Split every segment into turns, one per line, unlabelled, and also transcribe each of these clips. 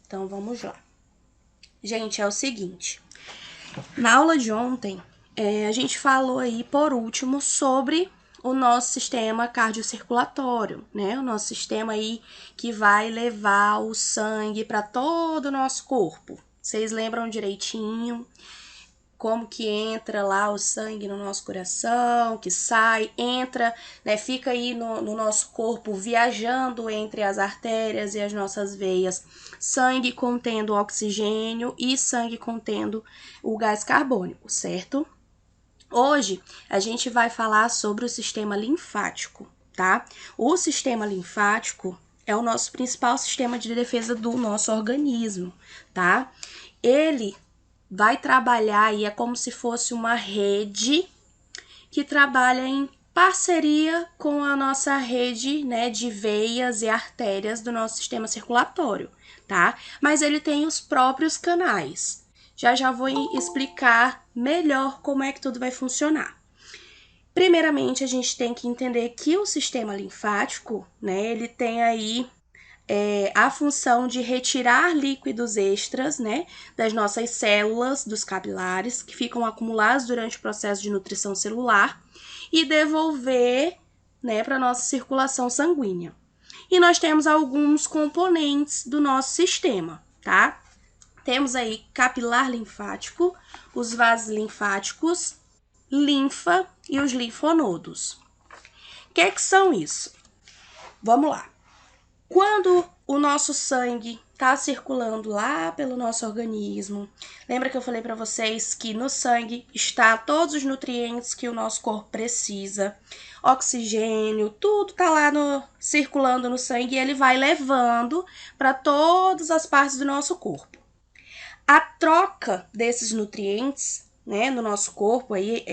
Então, vamos lá. Gente, é o seguinte. Na aula de ontem, a gente falou aí, por último, sobre o nosso sistema cardiocirculatório, né? O nosso sistema aí que vai levar o sangue para todo o nosso corpo. Vocês lembram direitinho como que entra lá o sangue no nosso coração, que sai, entra, né, fica aí no nosso corpo viajando entre as artérias e as nossas veias, sangue contendo oxigênio e sangue contendo o gás carbônico, certo? Hoje a gente vai falar sobre o sistema linfático, tá? O sistema linfático é o nosso principal sistema de defesa do nosso organismo, tá? Ele vai trabalhar e é como se fosse uma rede que trabalha em parceria com a nossa rede, né, de veias e artérias do nosso sistema circulatório, tá? Mas ele tem os próprios canais. Já vou explicar melhor como é que tudo vai funcionar. Primeiramente, a gente tem que entender que o sistema linfático, né, ele tem aí a função de retirar líquidos extras, né, das nossas células, dos capilares, que ficam acumulados durante o processo de nutrição celular, e devolver, né, para a nossa circulação sanguínea. E nós temos alguns componentes do nosso sistema, tá? Temos aí capilar linfático, os vasos linfáticos, linfa e os linfonodos. O que é que são isso? Vamos lá. Quando o nosso sangue está circulando lá pelo nosso organismo, lembra que eu falei para vocês que no sangue está todos os nutrientes que o nosso corpo precisa, oxigênio, tudo está lá circulando no sangue e ele vai levando para todas as partes do nosso corpo. A troca desses nutrientes, né, no nosso corpo, aí,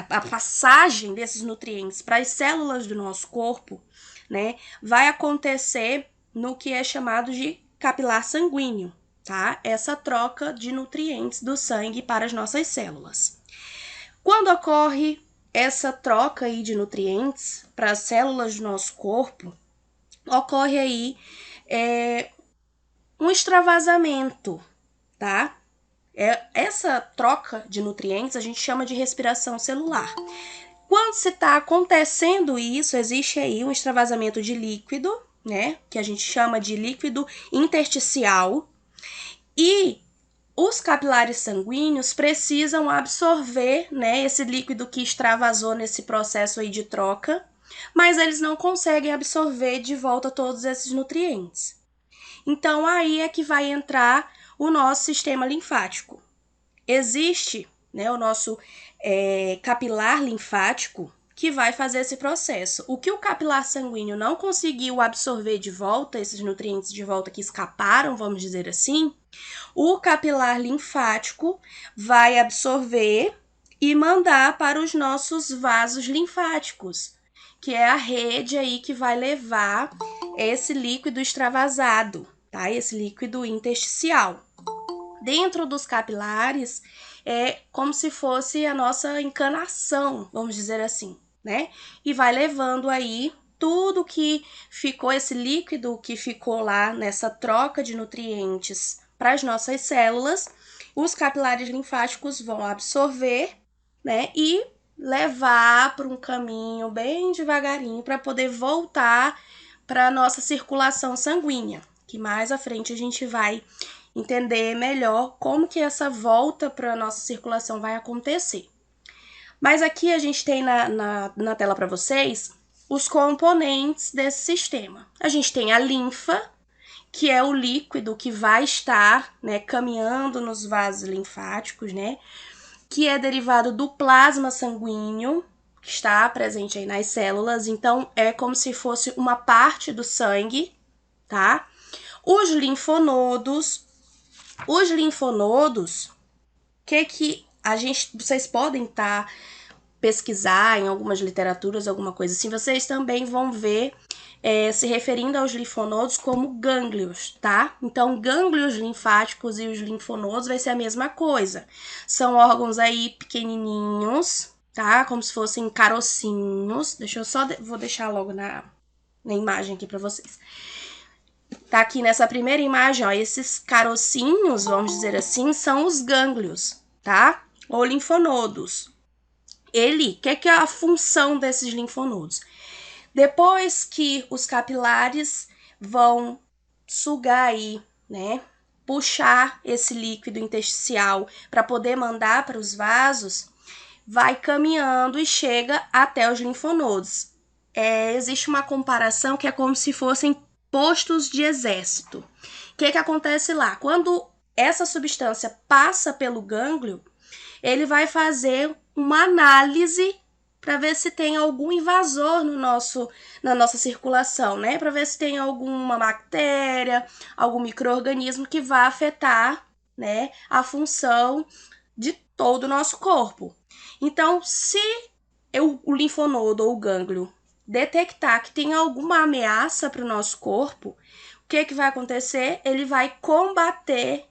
a passagem desses nutrientes para as células do nosso corpo, né, vai acontecer no que é chamado de capilar sanguíneo, tá? Essa troca de nutrientes do sangue para as nossas células. Quando ocorre essa troca aí de nutrientes para as células do nosso corpo, ocorre aí um extravasamento, tá? Essa troca de nutrientes a gente chama de respiração celular. Quando se está acontecendo isso, existe aí um extravasamento de líquido, né, que a gente chama de líquido intersticial, e os capilares sanguíneos precisam absorver, né, esse líquido que extravasou nesse processo aí de troca, mas eles não conseguem absorver de volta todos esses nutrientes. Então, aí é que vai entrar o nosso sistema linfático. Existe, né, o nosso capilar linfático que vai fazer esse processo. O que o capilar sanguíneo não conseguiu absorver de volta, esses nutrientes de volta que escaparam, vamos dizer assim, o capilar linfático vai absorver e mandar para os nossos vasos linfáticos, que é a rede aí que vai levar esse líquido extravasado, tá? Esse líquido intersticial. Dentro dos capilares é como se fosse a nossa encanação, vamos dizer assim, né? E vai levando aí tudo que ficou, esse líquido que ficou lá nessa troca de nutrientes para as nossas células, os capilares linfáticos vão absorver, né? E levar para um caminho bem devagarinho para poder voltar para a nossa circulação sanguínea, que mais à frente a gente vai entender melhor como que essa volta para a nossa circulação vai acontecer. Mas aqui a gente tem na tela para vocês os componentes desse sistema. A gente tem a linfa, que é o líquido que vai estar, né, caminhando nos vasos linfáticos, né, que é derivado do plasma sanguíneo, que está presente aí nas células. Então, é como se fosse uma parte do sangue, tá? Os linfonodos, que vocês podem pesquisar em algumas literaturas, alguma coisa assim, vocês também vão ver se referindo aos linfonodos como gânglios, tá? Então, gânglios linfáticos e os linfonodos vai ser a mesma coisa. São órgãos aí pequenininhos, tá? Como se fossem carocinhos. Vou deixar logo na imagem aqui para vocês. Tá aqui nessa primeira imagem, ó, esses carocinhos, vamos dizer assim, são os gânglios, tá? Ou linfonodos. O que é a função desses linfonodos? Depois que os capilares vão sugar aí, né? Puxar esse líquido intersticial para poder mandar para os vasos, vai caminhando e chega até os linfonodos. Existe uma comparação que é como se fossem postos de exército. O que acontece lá? Quando essa substância passa pelo gânglio, ele vai fazer uma análise para ver se tem algum invasor na nossa circulação, né? Para ver se tem alguma bactéria, algum micro-organismo que vai afetar, né, a função de todo o nosso corpo. Então, se o linfonodo ou o gânglio detectar que tem alguma ameaça para o nosso corpo, o que vai acontecer? Ele vai combater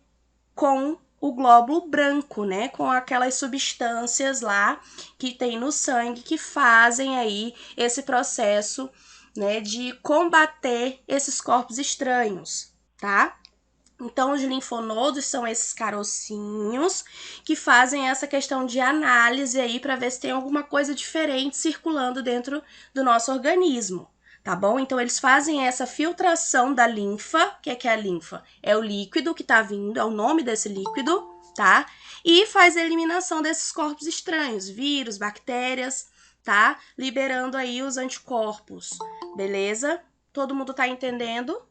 com o glóbulo branco, né? Com aquelas substâncias lá que tem no sangue que fazem aí esse processo, né, de combater esses corpos estranhos, tá? Então, os linfonodos são esses carocinhos que fazem essa questão de análise aí para ver se tem alguma coisa diferente circulando dentro do nosso organismo, tá bom? Então, eles fazem essa filtração da linfa. O que é a linfa? É o líquido que tá vindo, é o nome desse líquido, tá? E faz a eliminação desses corpos estranhos, vírus, bactérias, tá? Liberando aí os anticorpos, beleza? Todo mundo tá entendendo?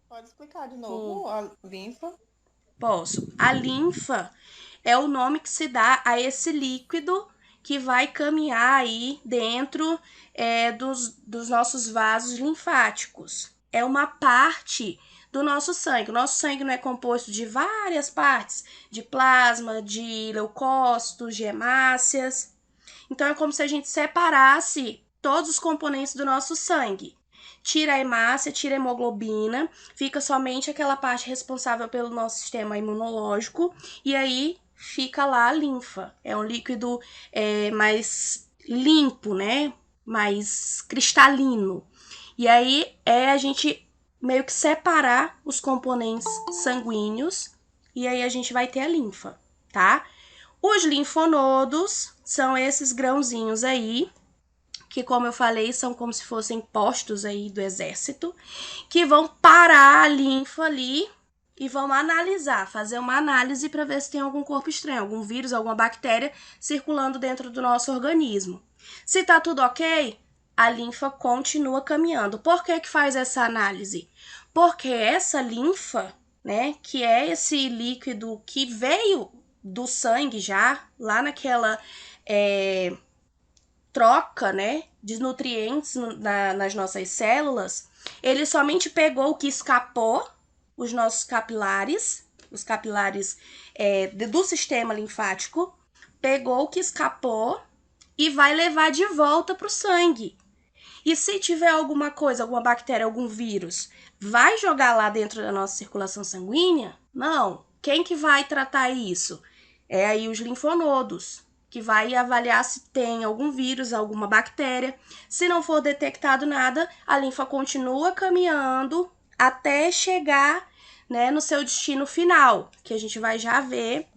Pode explicar de novo a linfa?
Posso. A linfa é o nome que se dá a esse líquido que vai caminhar aí dentro dos nossos vasos linfáticos. É uma parte do nosso sangue. O nosso sangue não é composto de várias partes, de plasma, de leucócitos, de hemácias. Então é como se a gente separasse todos os componentes do nosso sangue. Tira a hemácia, tira a hemoglobina, fica somente aquela parte responsável pelo nosso sistema imunológico, e aí fica lá a linfa. É um líquido mais limpo, né? Mais cristalino. E aí a gente meio que separar os componentes sanguíneos, e aí a gente vai ter a linfa, tá? Os linfonodos são esses grãozinhos aí, que, como eu falei, são como se fossem postos aí do exército, que vão parar a linfa ali e vão analisar, fazer uma análise para ver se tem algum corpo estranho, algum vírus, alguma bactéria circulando dentro do nosso organismo. Se tá tudo ok, a linfa continua caminhando. Por que faz essa análise? Porque essa linfa, né, que é esse líquido que veio do sangue já, lá naquela troca, né, de nutrientes nas nossas células, ele somente pegou o que escapou, os nossos capilares, os capilares do sistema linfático, pegou o que escapou e vai levar de volta para o sangue. E se tiver alguma coisa, alguma bactéria, algum vírus, vai jogar lá dentro da nossa circulação sanguínea? Não. Quem que vai tratar isso? É aí os linfonodos, que vai avaliar se tem algum vírus, alguma bactéria. Se não for detectado nada, a linfa continua caminhando até chegar, né, no seu destino final, que a gente vai já ver,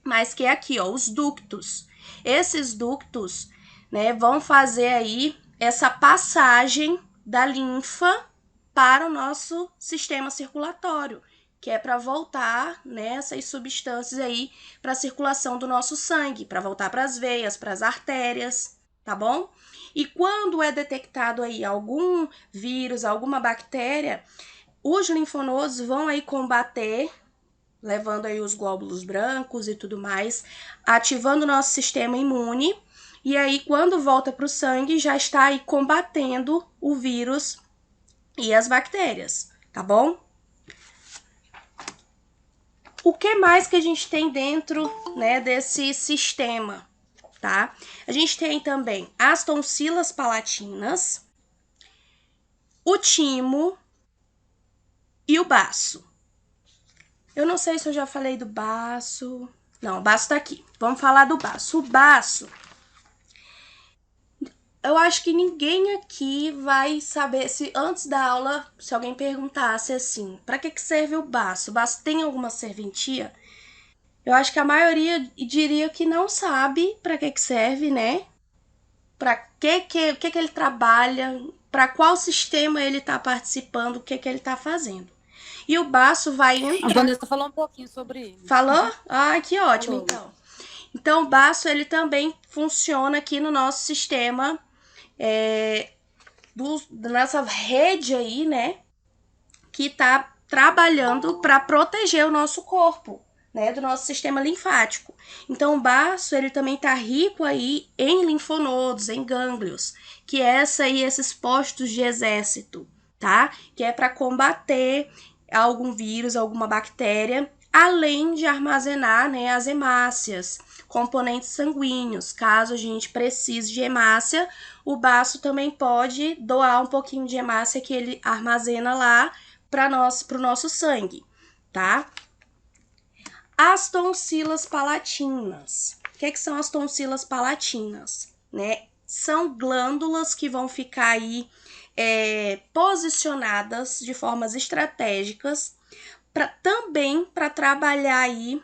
mas que é aqui, ó, os ductos. Esses ductos, né, vão fazer aí essa passagem da linfa para o nosso sistema circulatório, que é para voltar, né, essas substâncias aí para a circulação do nosso sangue, para voltar para as veias, para as artérias, tá bom? E quando é detectado aí algum vírus, alguma bactéria, os linfonodos vão aí combater, levando aí os glóbulos brancos e tudo mais, ativando o nosso sistema imune. E aí, quando volta para o sangue, já está aí combatendo o vírus e as bactérias, tá bom? O que mais que a gente tem dentro, né, desse sistema, tá? A gente tem também as tonsilas palatinas, o timo e o baço. Eu não sei se eu já falei do baço. Não, o baço tá aqui. Vamos falar do baço. O baço eu acho que ninguém aqui vai saber, se antes da aula, se alguém perguntasse assim, para que serve o baço? O baço tem alguma serventia? Eu acho que a maioria diria que não sabe para que serve, né? Para que ele trabalha, para qual sistema ele está participando, o que ele está fazendo. E o baço vai entrar...
A Vanessa falou um pouquinho sobre ele.
Falou? Ah, que ótimo,
Falou.
então. Então, o baço, ele também funciona aqui no nosso sistema, nessa rede aí, né? Que tá trabalhando para proteger o nosso corpo, né? Do nosso sistema linfático. Então, o baço, ele também tá rico aí em linfonodos, em gânglios, que é esses postos de exército, tá? Que é para combater algum vírus, alguma bactéria, além de armazenar, né, as hemácias, componentes sanguíneos. Caso a gente precise de hemácia, o baço também pode doar um pouquinho de hemácia que ele armazena lá para o nosso sangue, tá? As tonsilas palatinas. O que são as tonsilas palatinas, né? São glândulas que vão ficar aí posicionadas de formas estratégicas também para trabalhar aí,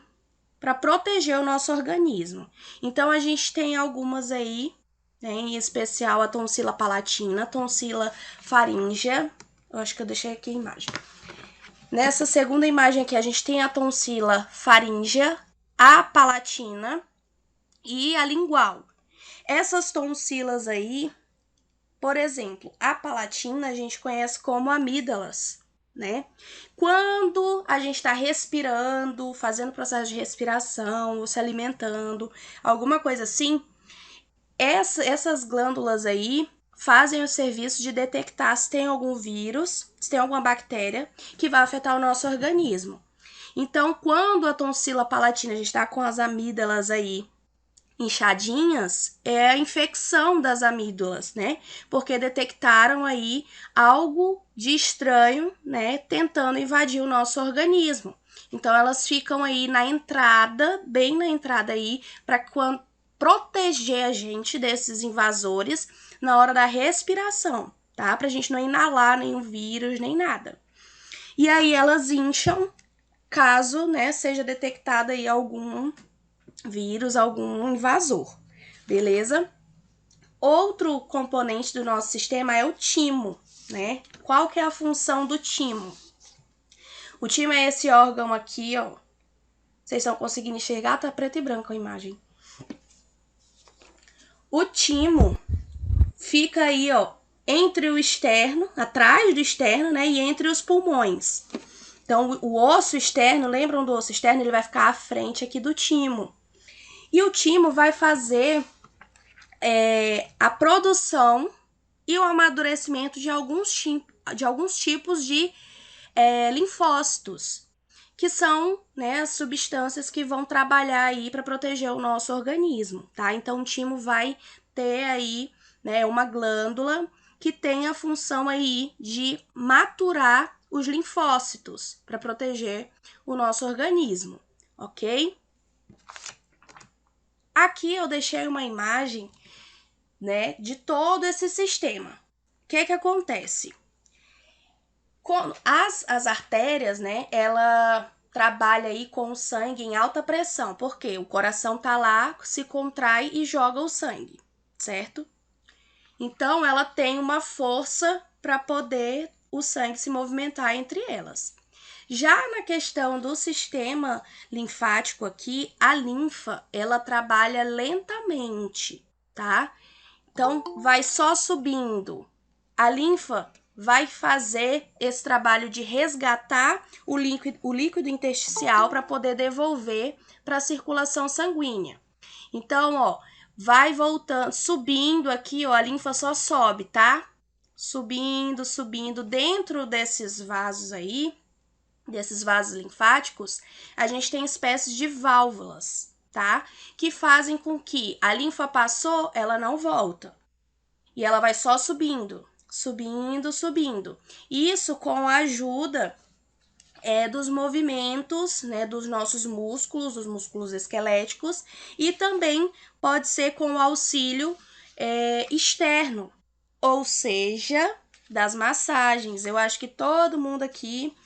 para proteger o nosso organismo. Então, a gente tem algumas aí, né, em especial a tonsila palatina, tonsila faríngea. Eu acho que eu deixei aqui a imagem. Nessa segunda imagem aqui, a gente tem a tonsila faríngea, a palatina e a lingual. Essas tonsilas aí, por exemplo, a palatina a gente conhece como amígdalas, né? Quando a gente está respirando, fazendo processo de respiração, ou se alimentando, alguma coisa assim, essas glândulas aí fazem o serviço de detectar se tem algum vírus, se tem alguma bactéria que vai afetar o nosso organismo. Então, quando a tonsila palatina, a gente está com as amígdalas aí inchadinhas, é a infecção das amígdalas, né? Porque detectaram aí algo de estranho, né? Tentando invadir o nosso organismo. Então, elas ficam aí na entrada, bem na entrada aí, para proteger a gente desses invasores na hora da respiração, tá? Pra gente não inalar nenhum vírus, nem nada. E aí, elas incham caso, né, seja detectado aí algum vírus, algum invasor, beleza? Outro componente do nosso sistema é o timo, né? Qual que é a função do timo? O timo é esse órgão aqui, ó. Vocês estão conseguindo enxergar? Tá preto e branco a imagem. O timo fica aí, ó, entre o externo, atrás do externo, né? E entre os pulmões. Então, o osso externo, lembram do osso externo? Ele vai ficar à frente aqui do timo. E o timo vai fazer a produção e o amadurecimento de alguns tipos de linfócitos, que são, né, as substâncias que vão trabalhar aí para proteger o nosso organismo, tá? Então, o timo vai ter aí, né, uma glândula que tem a função aí de maturar os linfócitos para proteger o nosso organismo, ok? Aqui eu deixei uma imagem, né, de todo esse sistema. O que acontece? As artérias, né, ela trabalha aí com o sangue em alta pressão, porque o coração tá lá, se contrai e joga o sangue, certo? Então, ela tem uma força para poder o sangue se movimentar entre elas. Já na questão do sistema linfático aqui, a linfa, ela trabalha lentamente, tá? Então, vai só subindo. A linfa vai fazer esse trabalho de resgatar o líquido intersticial para poder devolver para a circulação sanguínea. Então, ó, vai voltando, subindo aqui, ó, a linfa só sobe, tá? Subindo, subindo. Dentro desses vasos aí, desses vasos linfáticos, a gente tem espécies de válvulas, tá? Que fazem com que a linfa passou, ela não volta. E ela vai só subindo, subindo, subindo. Isso com a ajuda dos movimentos, né, dos nossos músculos, dos músculos esqueléticos, e também pode ser com o auxílio externo, ou seja, das massagens. Eu acho que todo mundo aqui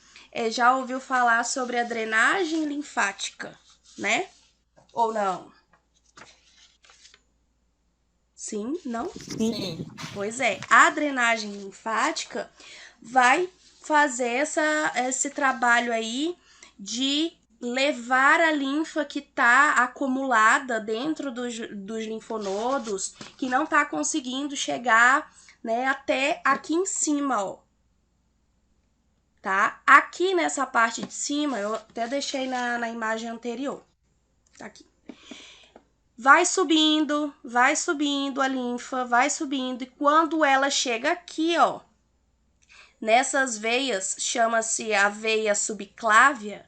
já ouviu falar sobre a drenagem linfática, né? Ou não? Sim? Não?
Sim.
Pois é, a drenagem linfática vai fazer esse trabalho aí de levar a linfa que está acumulada dentro dos linfonodos, que não está conseguindo chegar, né, até aqui em cima, ó. Tá? Aqui nessa parte de cima, eu até deixei na imagem anterior. Tá aqui. Vai subindo a linfa, vai subindo, e quando ela chega aqui, ó, nessas veias, chama-se a veia subclávia,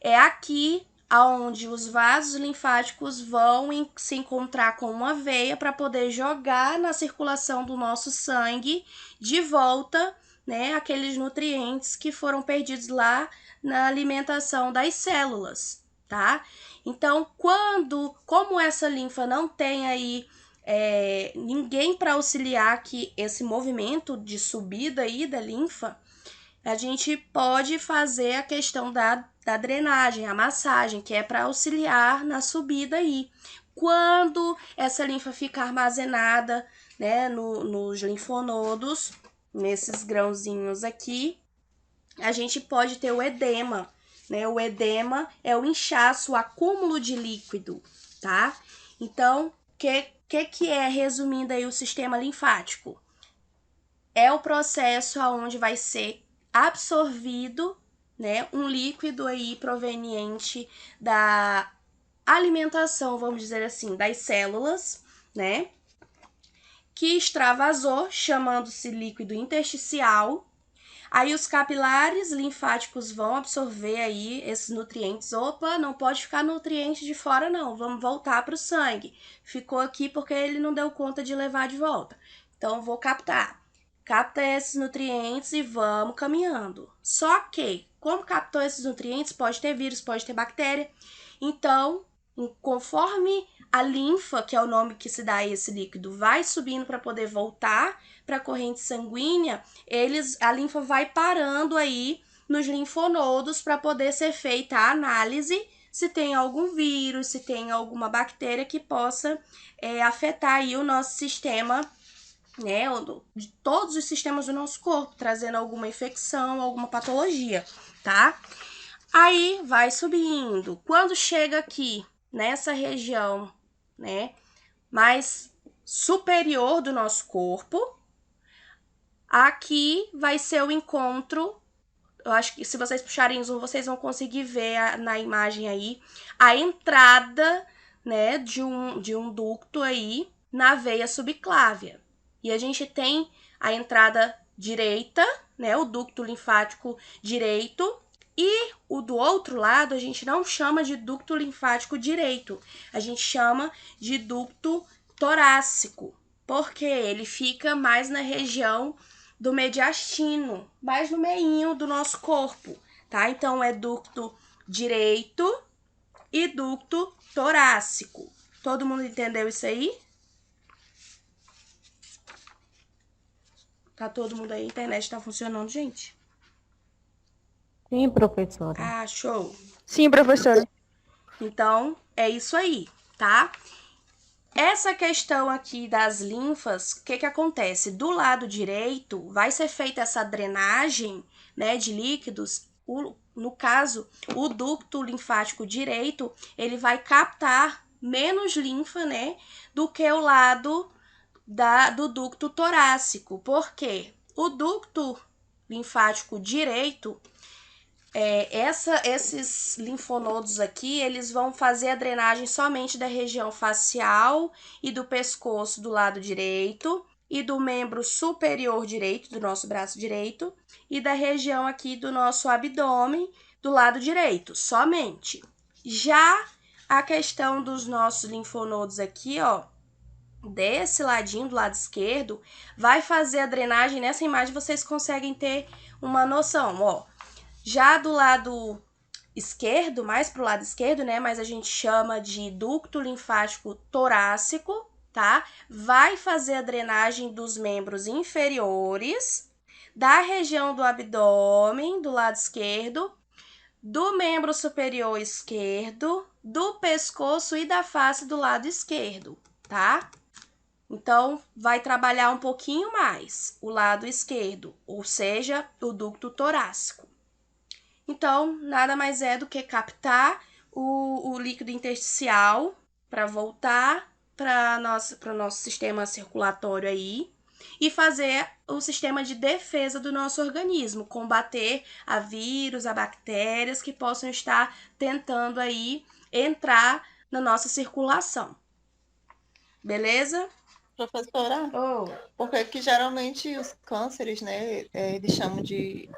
é aqui aonde os vasos linfáticos vão se encontrar com uma veia para poder jogar na circulação do nosso sangue de volta, né, aqueles nutrientes que foram perdidos lá na alimentação das células, tá? Então, como essa linfa não tem aí ninguém para auxiliar que esse movimento de subida aí da linfa, a gente pode fazer a questão da drenagem, a massagem, que é para auxiliar na subida aí. Quando essa linfa fica armazenada, né, nos linfonodos, nesses grãozinhos aqui, a gente pode ter o edema, né? O edema é o inchaço, o acúmulo de líquido, tá? Então, que é, resumindo aí, o sistema linfático? É o processo onde vai ser absorvido, né, um líquido aí proveniente da alimentação, vamos dizer assim, das células, né, que extravasou, chamando-se líquido intersticial. Aí os capilares linfáticos vão absorver aí esses nutrientes. Opa, não pode ficar nutriente de fora não, vamos voltar para o sangue. Ficou aqui porque ele não deu conta de levar de volta. Então vou captar. Capta esses nutrientes e vamos caminhando. Só que, como captou esses nutrientes, pode ter vírus, pode ter bactéria. Então, conforme a linfa, que é o nome que se dá a esse líquido, vai subindo para poder voltar para a corrente sanguínea, a linfa vai parando aí nos linfonodos para poder ser feita a análise se tem algum vírus, se tem alguma bactéria que possa afetar aí o nosso sistema, né, de todos os sistemas do nosso corpo, trazendo alguma infecção, alguma patologia, tá? Aí vai subindo. Quando chega aqui, nessa região, né, mais superior do nosso corpo, aqui vai ser o encontro. Eu acho que se vocês puxarem zoom, vocês vão conseguir ver na imagem aí a entrada, né, de um ducto aí na veia subclávia. E a gente tem a entrada direita, né, o ducto linfático direito, e o do outro lado a gente não chama de ducto linfático direito, a gente chama de ducto torácico, porque ele fica mais na região do mediastino, mais no meinho do nosso corpo, tá? Então é ducto direito e ducto torácico. Todo mundo entendeu isso aí? Tá todo mundo aí? A internet tá funcionando, gente?
Sim, professora.
Ah, show!
Sim, professora.
Então, é isso aí, tá? Essa questão aqui das linfas, o que acontece? Do lado direito, vai ser feita essa drenagem, né, de líquidos. No caso, o ducto linfático direito, ele vai captar menos linfa, né, do que o lado do ducto torácico. Por quê? O ducto linfático direito, esses linfonodos aqui, eles vão fazer a drenagem somente da região facial e do pescoço do lado direito e do membro superior direito do nosso braço direito e da região aqui do nosso abdômen do lado direito, somente. Já a questão dos nossos linfonodos aqui, ó, desse ladinho do lado esquerdo, vai fazer a drenagem. Nessa imagem vocês conseguem ter uma noção, ó. Já do lado esquerdo, mais pro lado esquerdo, né, mas a gente chama de ducto linfático torácico, tá? Vai fazer a drenagem dos membros inferiores, da região do abdômen, do lado esquerdo, do membro superior esquerdo, do pescoço e da face do lado esquerdo, tá? Então, vai trabalhar um pouquinho mais o lado esquerdo, ou seja, o ducto torácico. Então, nada mais é do que captar o líquido intersticial para voltar para o nosso sistema circulatório aí e fazer o sistema de defesa do nosso organismo, combater a vírus, a bactérias que possam estar tentando aí entrar na nossa circulação. Beleza?
Professora,
Oh.
porque que geralmente os cânceres, né, eles chamam de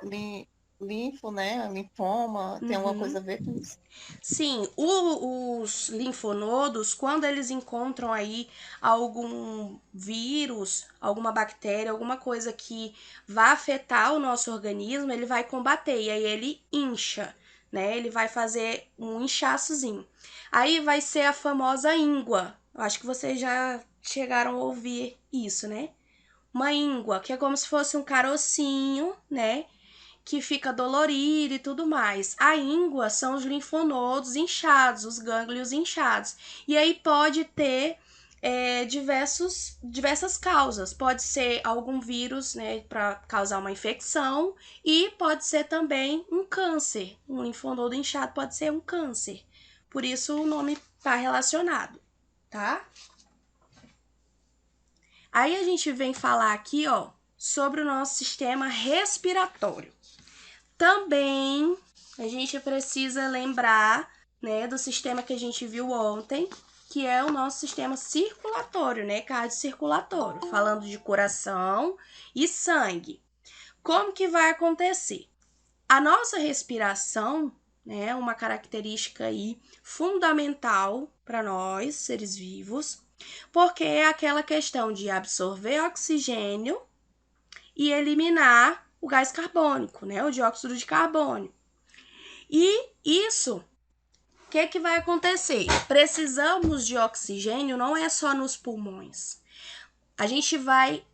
linfo, né, linfoma, tem alguma coisa a ver com isso?
Sim, os linfonodos, quando eles encontram aí algum vírus, alguma bactéria, alguma coisa que vai afetar o nosso organismo, ele vai combater e aí ele incha, né? Ele vai fazer um inchaçozinho. Aí vai ser a famosa íngua. Eu acho que vocês já chegaram a ouvir isso, né? Uma íngua, que é como se fosse um carocinho, né? Que fica dolorido e tudo mais. A íngua são os linfonodos inchados, os gânglios inchados. E aí pode ter diversas causas. Pode ser algum vírus, né, para causar uma infecção, e pode ser também um câncer. Um linfonodo inchado pode ser um câncer. Por isso o nome está relacionado, tá? Aí a gente vem falar aqui, ó, sobre o nosso sistema respiratório. Também a gente precisa lembrar, né, do sistema que a gente viu ontem, que é o nosso sistema circulatório, né, cardiocirculatório, falando de coração e sangue. Como que vai acontecer? A nossa respiração, né, uma característica aí fundamental para nós, seres vivos, porque é aquela questão de absorver oxigênio e eliminar o gás carbônico, né, o dióxido de carbono. E isso, o que vai acontecer? Precisamos de oxigênio, não é só nos pulmões. A gente vai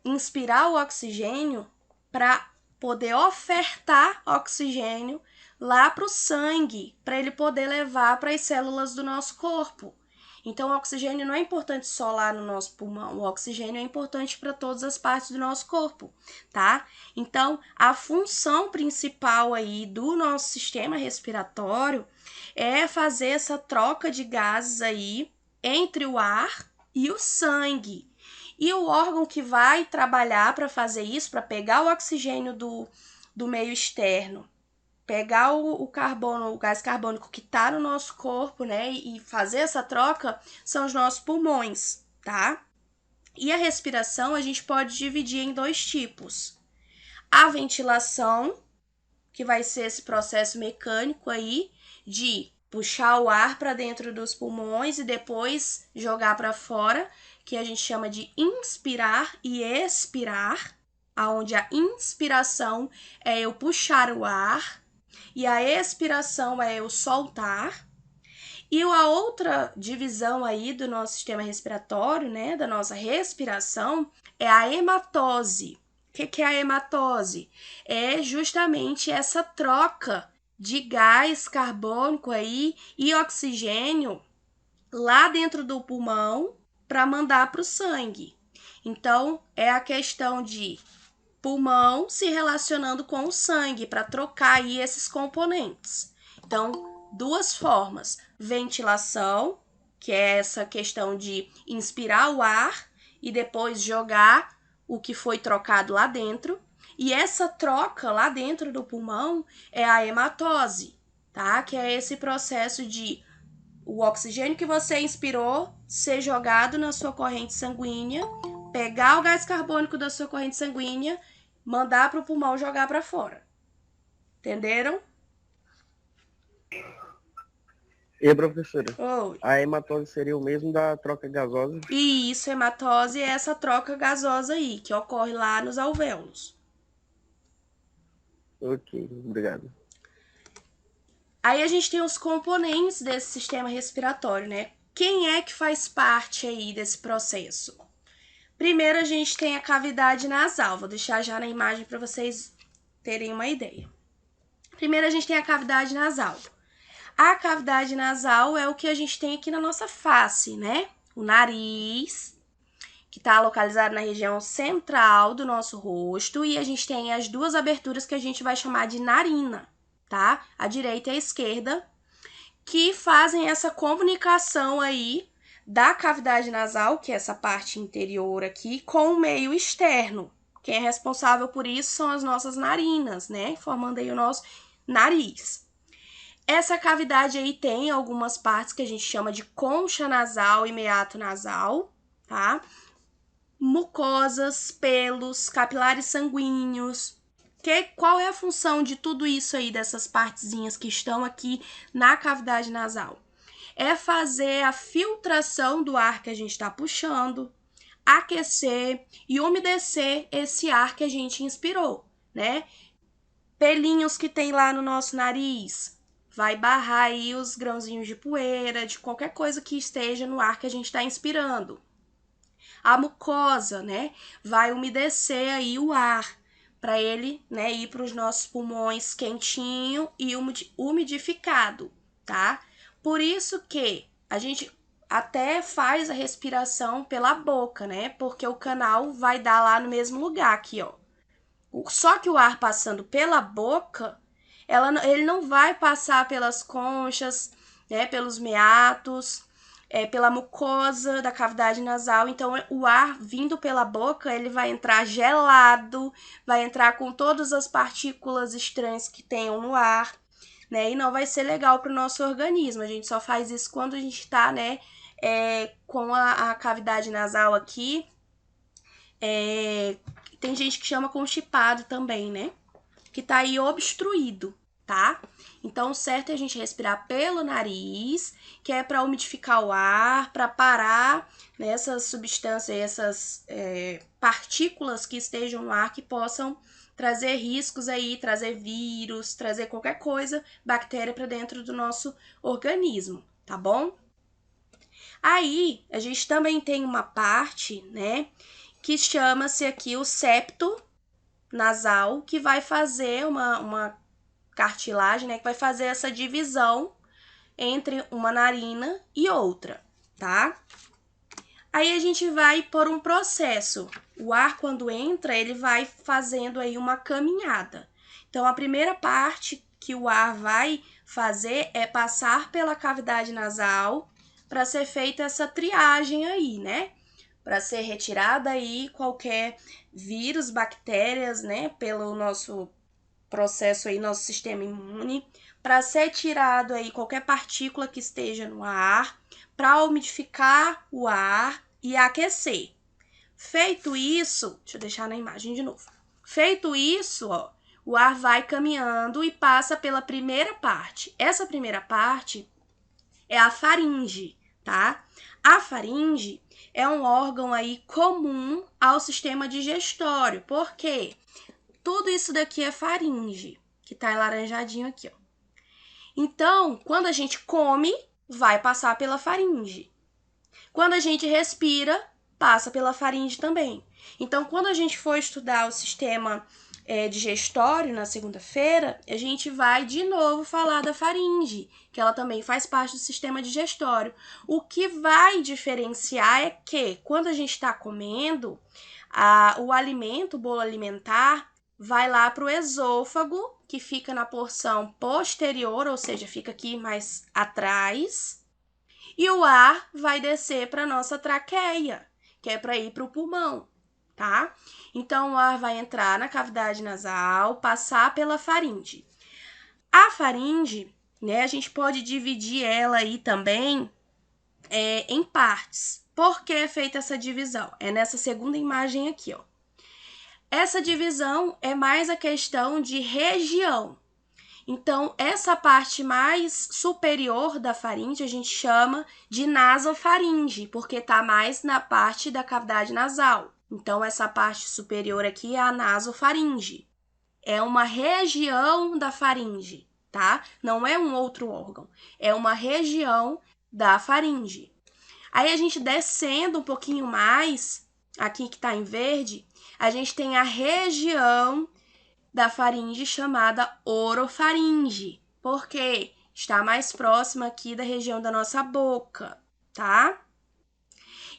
inspirar o oxigênio para poder ofertar oxigênio lá para o sangue, para ele poder levar para as células do nosso corpo. Então, o oxigênio não é importante só lá no nosso pulmão, o oxigênio é importante para todas as partes do nosso corpo, tá? Então, a função principal aí do nosso sistema respiratório é fazer essa troca de gases aí entre o ar e o sangue. E o órgão que vai trabalhar para fazer isso, para pegar o oxigênio do meio externo, pegar o carbono, o gás carbônico que está no nosso corpo, né, e fazer essa troca, são os nossos pulmões, tá? E a respiração a gente pode dividir em dois tipos. A ventilação, que vai ser esse processo mecânico aí de puxar o ar para dentro dos pulmões e depois jogar para fora, que a gente chama de inspirar e expirar, aonde a inspiração é eu puxar o ar e a expiração é eu soltar. E a outra divisão aí do nosso sistema respiratório, né, da nossa respiração, é a hematose. O que é a hematose? É justamente essa troca de gás carbônico aí e oxigênio lá dentro do pulmão para mandar para o sangue. Então, é a questão de pulmão se relacionando com o sangue para trocar aí esses componentes. Então, duas formas: ventilação, que é essa questão de inspirar o ar e depois jogar o que foi trocado lá dentro, e essa troca lá dentro do pulmão é a hematose, tá? Que é esse processo de o oxigênio que você inspirou ser jogado na sua corrente sanguínea, pegar o gás carbônico da sua corrente sanguínea, mandar para o pulmão jogar para fora. Entenderam?
E professora,
Oi.
a hematose seria o mesmo da troca gasosa?
E isso, hematose é essa troca gasosa aí, que ocorre lá nos alvéolos.
Ok, obrigado.
Aí a gente tem os componentes desse sistema respiratório, né? quem é que faz parte aí desse processo? Primeiro, a gente tem a cavidade nasal. Vou deixar já na imagem para vocês terem uma ideia. Primeiro, a gente tem a cavidade nasal. A cavidade nasal é o que a gente tem aqui na nossa face, né? O nariz, que está localizado na região central do nosso rosto, e a gente tem as duas aberturas que a gente vai chamar de narina, tá? A direita e a esquerda, que fazem essa comunicação aí da cavidade nasal, que é essa parte interior aqui, com o meio externo. Quem é responsável por isso são as nossas narinas, né? Formando aí o nosso nariz. Essa cavidade aí tem algumas partes que a gente chama de concha nasal e meato nasal, tá? Mucosas, pelos, capilares sanguíneos. Qual é a função de tudo isso aí, dessas partezinhas que estão aqui na cavidade nasal? É fazer a filtração do ar que a gente está puxando, aquecer e umedecer esse ar que a gente inspirou, né? Pelinhos que tem lá no nosso nariz, vai barrar aí os grãozinhos de poeira, de qualquer coisa que esteja no ar que a gente está inspirando. A mucosa, né, vai umedecer aí o ar, para ele, né, ir para os nossos pulmões quentinho e umidificado, tá? Por isso que a gente até faz a respiração pela boca, né? Porque o canal vai dar lá no mesmo lugar aqui, ó. Só que o ar passando pela boca, ele não vai passar pelas conchas, né? Pelos meatos, pela mucosa da cavidade nasal. Então, o ar vindo pela boca, ele vai entrar gelado, vai entrar com todas as partículas estranhas que tenham no ar, né? E não vai ser legal para o nosso organismo. A gente só faz isso quando a gente está, né, com a cavidade nasal aqui. Tem gente que chama constipado também, né? Que tá aí obstruído, tá? Então, o certo é a gente respirar pelo nariz, que é para umidificar o ar, para parar, né, essas substâncias, essas partículas que estejam no ar que possam trazer riscos aí, trazer vírus, trazer qualquer coisa, bactéria para dentro do nosso organismo, tá bom? Aí, a gente também tem uma parte, né, que chama-se aqui o septo nasal, que vai fazer uma cartilagem, né, que vai fazer essa divisão entre uma narina e outra, tá? Aí a gente vai por um processo. O ar, quando entra, ele vai fazendo aí uma caminhada. Então, a primeira parte que o ar vai fazer é passar pela cavidade nasal para ser feita essa triagem aí, né? Para ser retirada aí qualquer vírus, bactérias, né? Pelo nosso processo aí, nosso sistema imune, para ser tirado aí qualquer partícula que esteja no ar, para umidificar o ar e aquecer. Feito isso, deixa eu deixar na imagem de novo. Feito isso, ó, o ar vai caminhando e passa pela primeira parte. Essa primeira parte é a faringe, tá? A faringe é um órgão aí comum ao sistema digestório. Por quê? Tudo isso daqui é faringe, que tá alaranjadinho aqui, ó. Então, quando a gente come, vai passar pela faringe. Quando a gente respira, passa pela faringe também. Então, quando a gente for estudar o sistema digestório na segunda-feira, a gente vai de novo falar da faringe, que ela também faz parte do sistema digestório. O que vai diferenciar é que, quando a gente está comendo, o alimento, o bolo alimentar, vai lá para o esôfago, que fica na porção posterior, ou seja, fica aqui mais atrás, e o ar vai descer para a nossa traqueia, que é para ir para o pulmão, tá? Então, o ar vai entrar na cavidade nasal, passar pela faringe. A faringe, né, a gente pode dividir ela aí também em partes. Por que é feita essa divisão? É nessa segunda imagem aqui, ó. Essa divisão é mais a questão de região. Então, essa parte mais superior da faringe a gente chama de nasofaringe, porque está mais na parte da cavidade nasal. Então, essa parte superior aqui é a nasofaringe. É uma região da faringe, tá? Não é um outro órgão. É uma região da faringe. Aí a gente descendo um pouquinho mais, aqui que tá em verde, a gente tem a região da faringe chamada orofaringe. Por quê? Está mais próxima aqui da região da nossa boca, tá?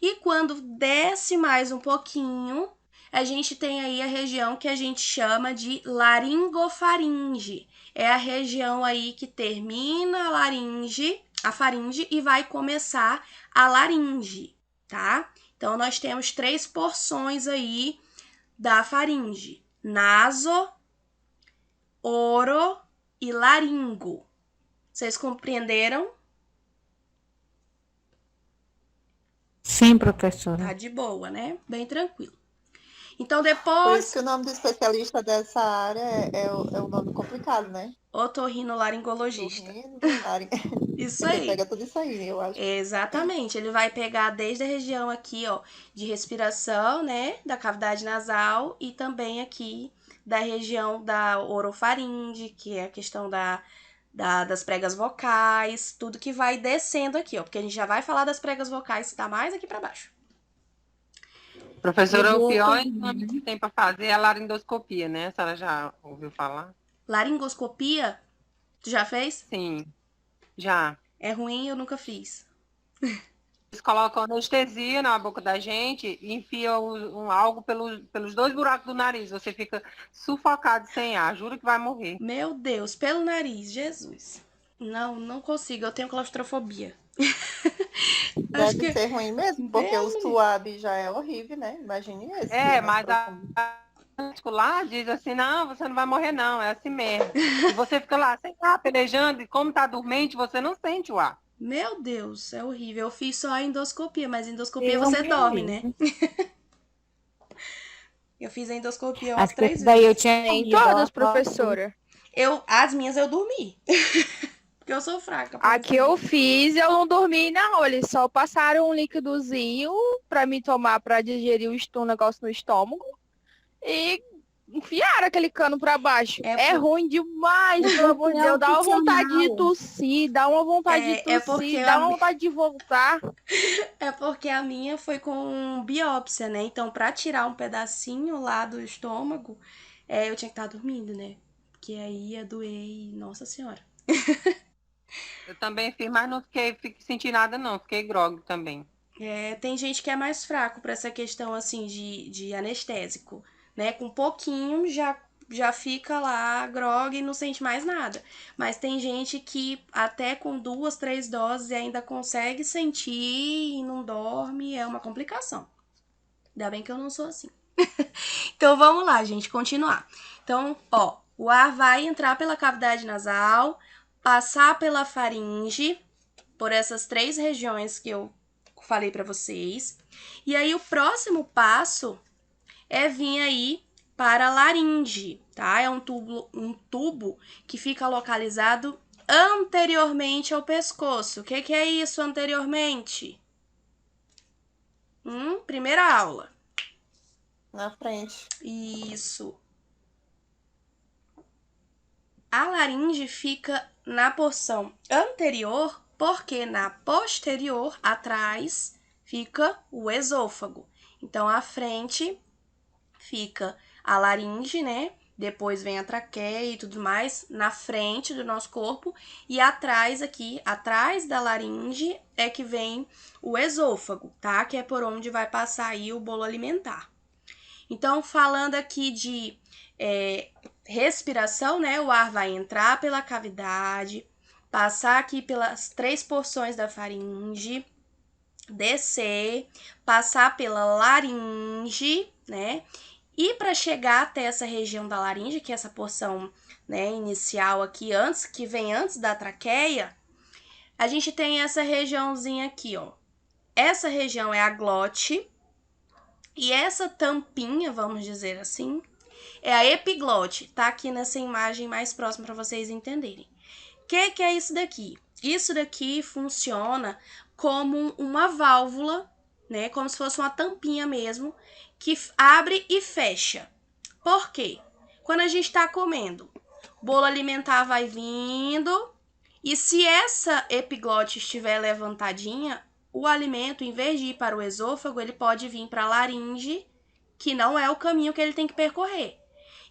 E quando desce mais um pouquinho, a gente tem aí a região que a gente chama de laringofaringe. É a região aí que termina a faringe e vai começar a laringe, tá? Então, nós temos 3 porções aí da faringe: naso, oro e laringo. Vocês compreenderam?
Sim, professora.
Tá de boa, né? Bem tranquilo. Então,
Por
depois,
isso que o nome do especialista dessa área é o nome complicado, né?
otorrinolaringologista. Isso
Ele
aí.
pega tudo isso aí, eu acho.
Exatamente. Ele vai pegar desde a região aqui, ó, de respiração, né, da cavidade nasal e também aqui da região da orofaringe, que é a questão das pregas vocais, tudo que vai descendo aqui, ó, porque a gente já vai falar das pregas vocais que tá mais aqui para baixo.
Professora, o pior
Boa.
exame que tem para fazer é a laringoscopia, né? A senhora já ouviu falar?
Laringoscopia, tu já fez?
Sim, já.
É ruim, eu nunca fiz.
Eles colocam anestesia na boca da gente e enfiam algo pelos 2 buracos do nariz. Você fica sufocado sem ar. Juro que vai morrer.
Meu Deus, pelo nariz, Jesus. Não consigo, eu tenho claustrofobia. Acho
Deve
que
ser ruim mesmo, porque
Deus
o
me
suave já é horrível, né? Imagine esse.
É,
mais
mas
profundo.
a médico lá diz assim, não, você não vai morrer não, é assim mesmo. E você fica lá sem ar, pelejando, e como tá dormente, você não sente o ar.
Meu Deus, é horrível. Eu fiz só a endoscopia, mas endoscopia
Eu
você dorme,
mesmo.
né? Eu fiz a endoscopia umas
Acho que
3
esse daí eu
vezes.
tinha
Nem
ido,
todas,
ó.
professora.
As minhas eu dormi. Porque eu sou fraca.
A que eu fiz, eu não dormi, não. Eles só passaram um líquidozinho pra me tomar pra digerir o negócio no estômago. E enfiaram aquele cano pra baixo.
É
É
por-
ruim demais, pelo amor de Deus. Dá uma vontade de tossir, dá uma vontade de
É porque
tossir, dá uma vontade de voltar.
É porque a minha foi com biópsia, né? Então, pra tirar um pedacinho lá do estômago, eu tinha que estar dormindo, né? Porque aí ia doer e... Nossa Senhora.
Eu também fiz, mas não fiquei senti nada não, fiquei grogue também.
Tem gente que é mais fraco pra essa questão, assim, de anestésico, né? Com pouquinho já fica lá grogue e não sente mais nada. Mas tem gente que até com 2, 3 doses ainda consegue sentir e não dorme, é uma complicação. Ainda bem que eu não sou assim. Então vamos lá, gente, continuar. Então, ó, o ar vai entrar pela cavidade nasal, passar pela faringe, por essas 3 regiões que eu falei para vocês. E aí o próximo passo é vir aí para a laringe, tá? É um tubo que fica localizado anteriormente ao pescoço. O que é isso anteriormente? Primeira aula.
Na frente.
Isso. A laringe fica na porção anterior, porque na posterior, atrás, fica o esôfago. Então, à frente fica a laringe, né? Depois vem a traqueia e tudo mais na frente do nosso corpo. E atrás aqui, atrás da laringe, é que vem o esôfago, tá? Que é por onde vai passar aí o bolo alimentar. Então, falando aqui de respiração, né? O ar vai entrar pela cavidade, passar aqui pelas 3 porções da faringe, descer, passar pela laringe, né? E para chegar até essa região da laringe, que é essa porção, né, inicial aqui, que vem antes da traqueia, a gente tem essa regiãozinha aqui, ó. Essa região é a glote. E essa tampinha, vamos dizer assim, é a epiglote. Tá aqui nessa imagem mais próxima para vocês entenderem. O que é isso daqui? Isso daqui funciona como uma válvula, né? Como se fosse uma tampinha mesmo, que abre e fecha. Por quê? Quando a gente está comendo, o bolo alimentar vai vindo, e se essa epiglote estiver levantadinha, o alimento, em vez de ir para o esôfago, ele pode vir para a laringe, que não é o caminho que ele tem que percorrer.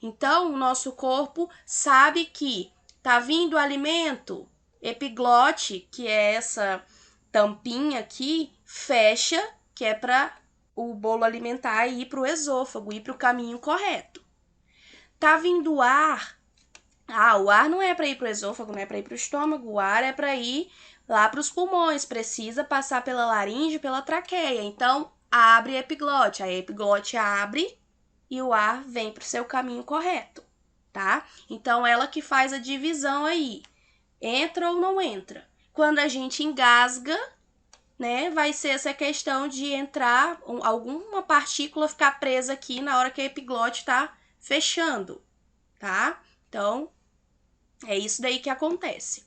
Então, o nosso corpo sabe que tá vindo o alimento, epiglote, que é essa tampinha aqui, fecha, que é para o bolo alimentar ir para o esôfago, ir para o caminho correto. Tá vindo ar. O ar não é para ir para o esôfago, não é para ir para o estômago, o ar é para ir lá para os pulmões, precisa passar pela laringe, pela traqueia. Então, abre a epiglote abre e o ar vem para o seu caminho correto, tá? Então, ela que faz a divisão aí, entra ou não entra. Quando a gente engasga, né, vai ser essa questão de entrar, alguma partícula ficar presa aqui na hora que a epiglote tá fechando, tá? Então, é isso daí que acontece.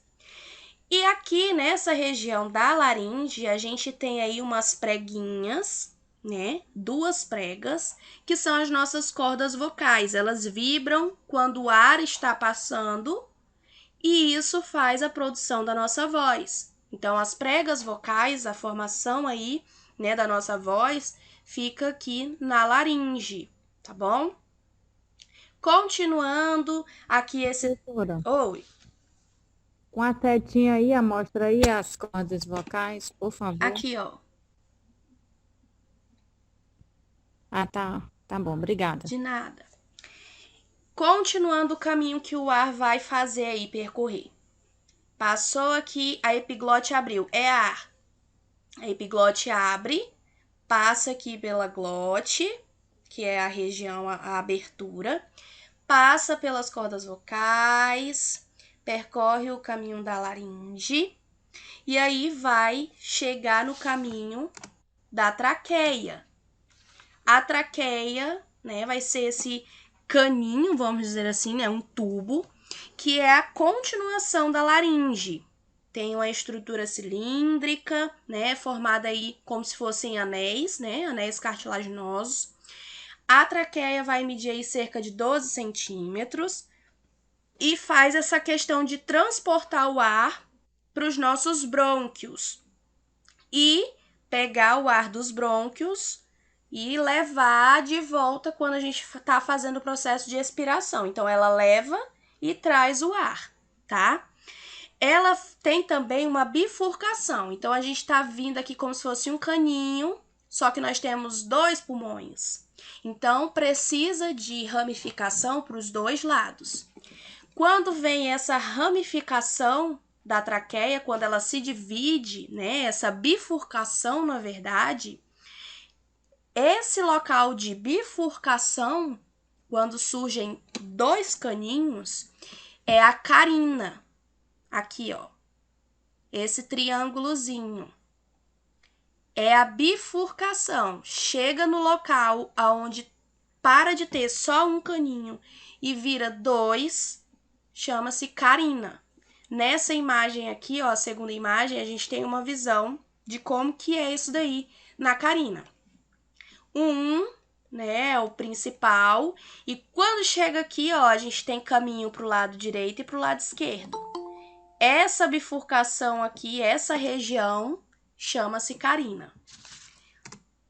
E aqui nessa região da laringe, a gente tem aí umas preguinhas, né? 2 pregas, que são as nossas cordas vocais. Elas vibram quando o ar está passando e isso faz a produção da nossa voz. Então, as pregas vocais, a formação aí, né, da nossa voz, fica aqui na laringe, tá bom? Continuando, aqui esse...
Professora,
Oi,
com a setinha aí, mostra aí as cordas vocais, por favor.
aqui, ó.
Ah, tá bom, obrigada.
De nada. Continuando o caminho que o ar vai fazer aí, percorrer. Passou aqui, a epiglote abriu. É ar. A epiglote abre, passa aqui pela glote, que é a região, a abertura, passa pelas cordas vocais, percorre o caminho da laringe e aí vai chegar no caminho da traqueia. A traqueia, né, vai ser esse caninho, vamos dizer assim, né, um tubo, que é a continuação da laringe. Tem uma estrutura cilíndrica, né, formada aí como se fossem anéis, né, anéis cartilaginosos. A traqueia vai medir aí cerca de 12 centímetros e faz essa questão de transportar o ar para os nossos brônquios e pegar o ar dos brônquios e levar de volta quando a gente está fazendo o processo de expiração. Então, ela leva e traz o ar, tá? Ela tem também uma bifurcação. Então, a gente está vindo aqui como se fosse um caninho, só que nós temos 2 pulmões. Então, precisa de ramificação para os 2 lados. Quando vem essa ramificação da traqueia, quando ela se divide, né, essa bifurcação, na verdade, esse local de bifurcação, quando surgem 2 caninhos, é a carina. Aqui, ó, esse triângulozinho. É a bifurcação. Chega no local onde para de ter só um caninho e vira 2, chama-se carina. Nessa imagem aqui, ó, a segunda imagem, a gente tem uma visão de como que é isso daí na carina. Né, é o principal, e quando chega aqui, ó, a gente tem caminho para o lado direito e para o lado esquerdo. Essa bifurcação aqui, essa região, chama-se carina.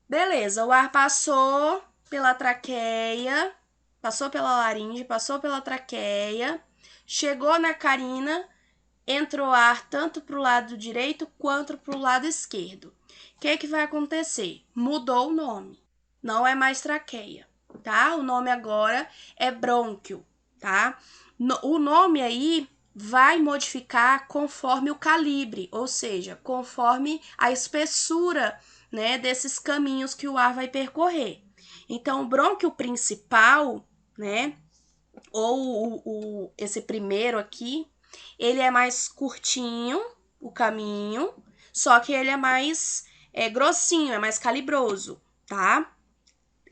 Beleza, o ar passou pela traqueia, passou pela laringe, passou pela traqueia, chegou na carina, entrou ar tanto para o lado direito quanto para o lado esquerdo. O que vai acontecer? Mudou o nome. Não é mais traqueia, tá? O nome agora é brônquio, tá? O nome aí vai modificar conforme o calibre, ou seja, conforme a espessura, né, desses caminhos que o ar vai percorrer. Então, o brônquio principal, né, ou esse primeiro aqui, ele é mais curtinho, o caminho, só que ele é mais grossinho, é mais calibroso, tá?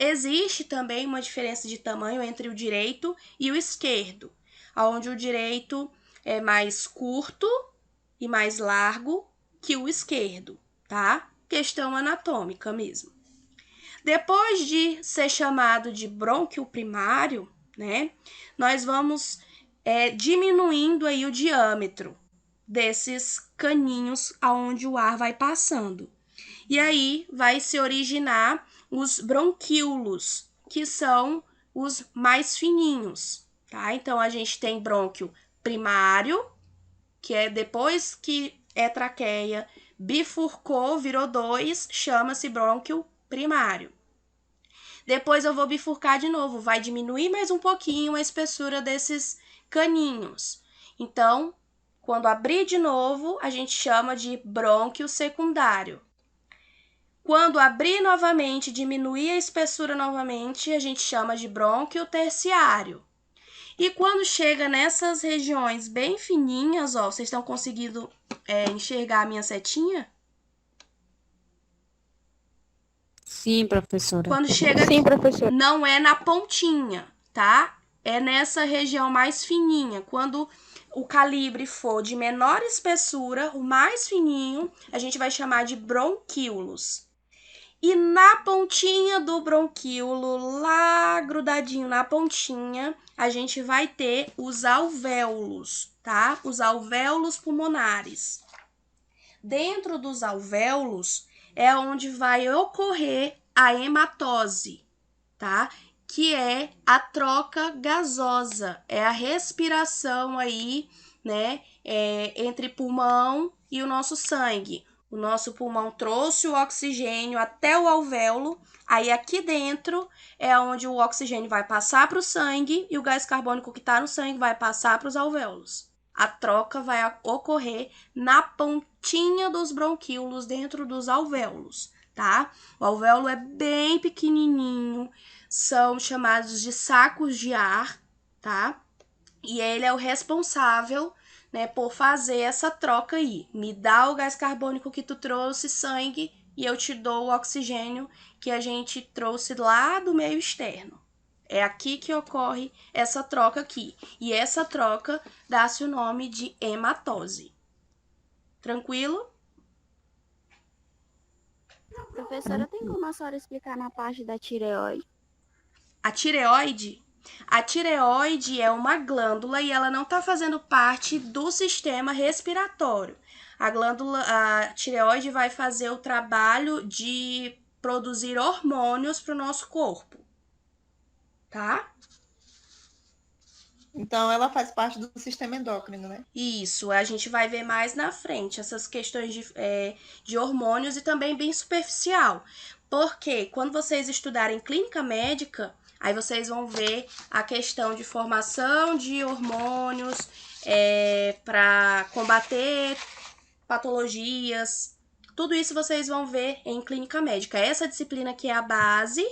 Existe também uma diferença de tamanho entre o direito e o esquerdo, onde o direito é mais curto e mais largo que o esquerdo, tá? Questão anatômica mesmo. Depois de ser chamado de brônquio primário, né, nós vamos diminuindo aí o diâmetro desses caninhos aonde o ar vai passando. E aí vai se originar os bronquíolos, que são os mais fininhos, tá? Então, a gente tem brônquio primário, que é depois que é traqueia, bifurcou, virou 2, chama-se brônquio primário. Depois eu vou bifurcar de novo, vai diminuir mais um pouquinho a espessura desses caninhos. Então, quando abrir de novo, a gente chama de brônquio secundário. Quando abrir novamente, diminuir a espessura novamente, a gente chama de brônquio terciário. E quando chega nessas regiões bem fininhas, ó, vocês estão conseguindo enxergar a minha setinha?
Sim, professora.
Quando chega
Sim,
aqui,
professor.
não é na pontinha, tá? É nessa região mais fininha. Quando o calibre for de menor espessura, o mais fininho, a gente vai chamar de bronquíolos. E na pontinha do bronquíolo, lá grudadinho na pontinha, a gente vai ter os alvéolos, tá? Os alvéolos pulmonares. Dentro dos alvéolos é onde vai ocorrer a hematose, tá? Que é a troca gasosa, é a respiração aí, né, entre pulmão e o nosso sangue. O nosso pulmão trouxe o oxigênio até o alvéolo, aí aqui dentro é onde o oxigênio vai passar para o sangue e o gás carbônico que está no sangue vai passar para os alvéolos. A troca vai ocorrer na pontinha dos bronquíolos, dentro dos alvéolos, tá? O alvéolo é bem pequenininho, são chamados de sacos de ar, tá? E ele é o responsável, né, por fazer essa troca aí. Me dá o gás carbônico que tu trouxe, sangue, e eu te dou o oxigênio que a gente trouxe lá do meio externo. É aqui que ocorre essa troca aqui. E essa troca dá-se o nome de hematose. Tranquilo?
Professora, tem como a senhora explicar na parte da tireoide?
A tireoide? A tireoide é uma glândula e ela não está fazendo parte do sistema respiratório. A tireoide vai fazer o trabalho de produzir hormônios para o nosso corpo, tá?
Então, ela faz parte do sistema endócrino, né?
Isso, a gente vai ver mais na frente essas questões de hormônios e também bem superficial. Porque quando vocês estudarem clínica médica, aí vocês vão ver a questão de formação de hormônios para combater patologias. Tudo isso vocês vão ver em clínica médica. Essa disciplina que é a base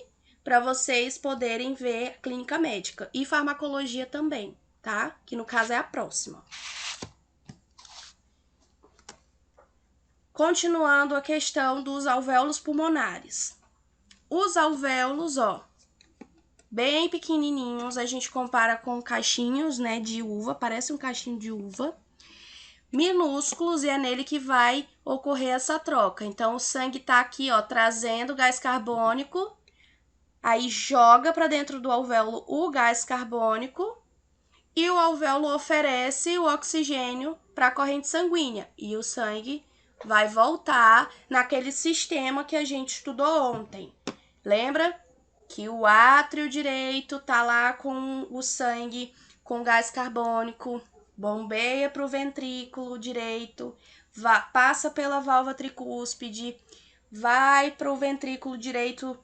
para vocês poderem ver clínica médica e farmacologia também, tá? Que no caso é a próxima. Continuando a questão dos alvéolos pulmonares. Os alvéolos, ó, bem pequenininhos, a gente compara com caixinhos, né, de uva, parece um caixinho de uva. Minúsculos, e é nele que vai ocorrer essa troca. Então, o sangue tá aqui, ó, trazendo gás carbônico, aí joga para dentro do alvéolo o gás carbônico e o alvéolo oferece o oxigênio para a corrente sanguínea e o sangue vai voltar naquele sistema que a gente estudou ontem. Lembra que o átrio direito tá lá com o sangue com gás carbônico, bombeia para o ventrículo direito, passa pela válvula tricúspide, vai para o ventrículo direito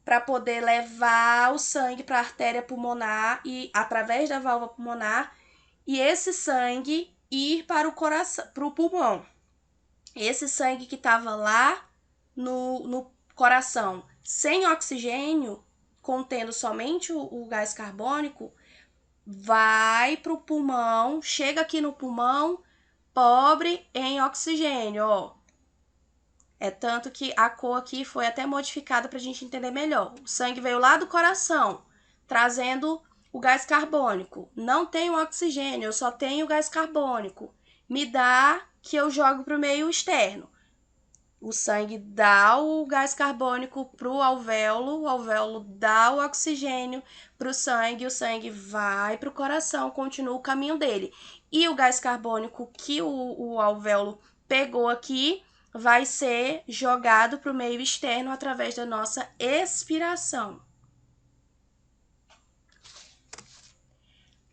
para poder levar o sangue para a artéria pulmonar e através da válvula pulmonar e esse sangue ir para o coração, para o pulmão. Esse sangue que estava lá no coração sem oxigênio, contendo somente o gás carbônico, vai para o pulmão, chega aqui no pulmão, pobre em oxigênio, ó. É tanto que a cor aqui foi até modificada para a gente entender melhor. O sangue veio lá do coração, trazendo o gás carbônico. Não tenho oxigênio, eu só tenho gás carbônico. Me dá que eu jogo para o meio externo. O sangue dá o gás carbônico para o alvéolo dá o oxigênio para o sangue vai para o coração, continua o caminho dele. E o gás carbônico que o alvéolo pegou aqui vai ser jogado para o meio externo através da nossa expiração.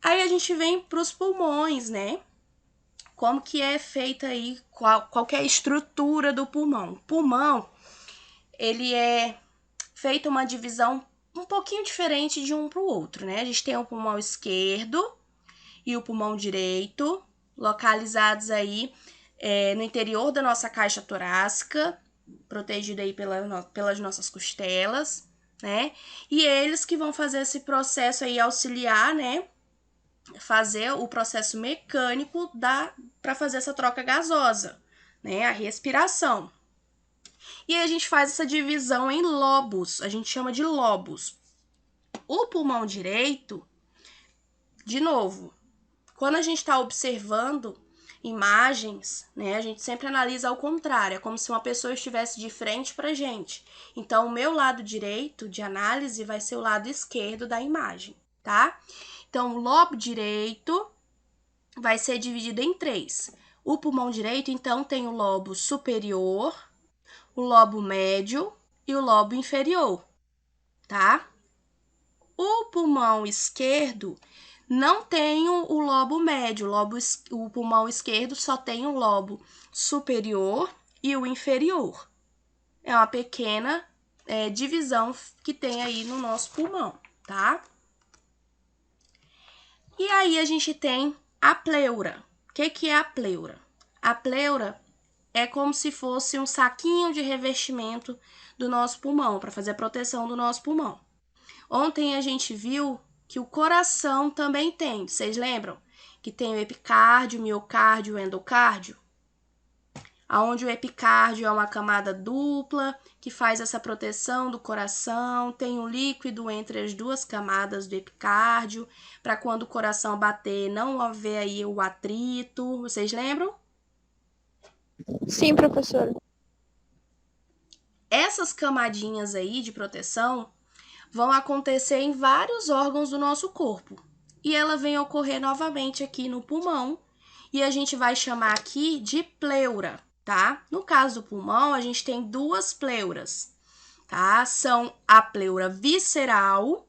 Aí a gente vem para os pulmões, né? Como que é feita aí, qual que é a estrutura do pulmão? O pulmão, ele é feita uma divisão um pouquinho diferente de um para o outro, né? A gente tem o pulmão esquerdo e o pulmão direito, localizados aí no interior da nossa caixa torácica, protegido aí pelas nossas costelas, né? E eles que vão fazer esse processo aí auxiliar, né? Fazer o processo mecânico para fazer essa troca gasosa, né? A respiração. E aí a gente faz essa divisão em lobos, a gente chama de lobos. O pulmão direito, de novo, quando a gente está observando imagens, né, a gente sempre analisa ao contrário, é como se uma pessoa estivesse de frente para a gente. Então, o meu lado direito de análise vai ser o lado esquerdo da imagem, tá? Então, o lobo direito vai ser dividido em 3. O pulmão direito, então, tem o lobo superior, o lobo médio e o lobo inferior, tá? O pulmão esquerdo não tem o lobo médio, o pulmão esquerdo só tem o lobo superior e o inferior. É uma pequena divisão que tem aí no nosso pulmão, tá? E aí a gente tem a pleura. O que é a pleura? A pleura é como se fosse um saquinho de revestimento do nosso pulmão, para fazer a proteção do nosso pulmão. Ontem a gente viu que o coração também tem. Vocês lembram? Que tem o epicárdio, o miocárdio, o endocárdio? Onde o epicárdio é uma camada dupla que faz essa proteção do coração, tem um líquido entre as duas camadas do epicárdio, para quando o coração bater não haver aí o atrito. Vocês lembram?
Sim, professora.
Essas camadinhas aí de proteção vão acontecer em vários órgãos do nosso corpo. E ela vem ocorrer novamente aqui no pulmão, e a gente vai chamar aqui de pleura, tá? No caso do pulmão, a gente tem 2 pleuras, tá? São a pleura visceral.